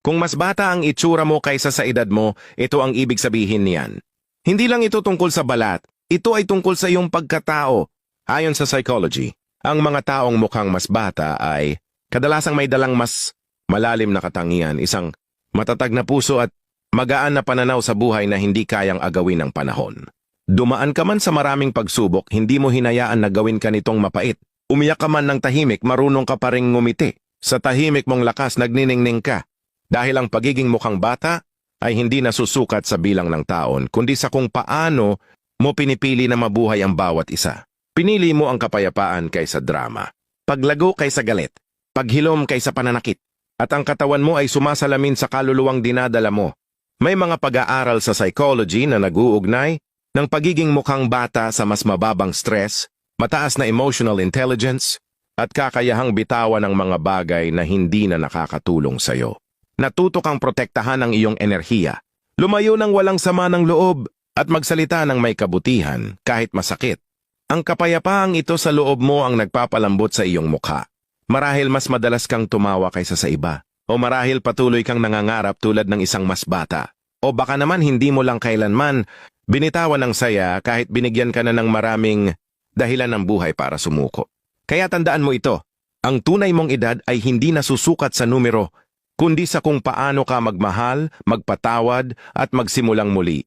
Kung mas bata ang itsura mo kaysa sa edad mo, ito ang ibig sabihin niyan. Hindi lang ito tungkol sa balat, ito ay tungkol sa iyong pagkatao. Ayon sa psychology, ang mga taong mukhang mas bata ay kadalasang may dalang mas malalim na katangian, isang matatag na puso at magaan na pananaw sa buhay na hindi kayang agawin ng panahon. Dumaan ka man sa maraming pagsubok, hindi mo hinayaan na gawin ka nitong mapait. Umiyak ka man ng tahimik, marunong ka pa ring ngumiti. Sa tahimik mong lakas, nagniningning ka. Dahil ang pagiging mukhang bata ay hindi nasusukat sa bilang ng taon, kundi sa kung paano mo pinipili na mabuhay ang bawat isa. Pinili mo ang kapayapaan kaysa drama, paglago kaysa galit, paghilom kaysa pananakit, at ang katawan mo ay sumasalamin sa kaluluwang dinadala mo. May mga pag-aaral sa psychology na nag-uugnay ng pagiging mukhang bata sa mas mababang stress, mataas na emotional intelligence, at kakayahang bitawan ng mga bagay na hindi na nakakatulong sa'yo. Natuto kang protektahan ang iyong enerhiya, lumayo ng walang sama ng loob, at magsalita ng may kabutihan kahit masakit. Ang kapayapaang ito sa loob mo ang nagpapalambot sa iyong mukha. Marahil mas madalas kang tumawa kaysa sa iba, o marahil patuloy kang nangangarap tulad ng isang mas bata. O baka naman hindi mo lang kailanman binitawan ng saya kahit binigyan ka na ng maraming dahilan ng buhay para sumuko. Kaya tandaan mo ito, ang tunay mong edad ay hindi nasusukat sa numero, kundi sa kung paano ka magmahal, magpatawad at magsimulang muli.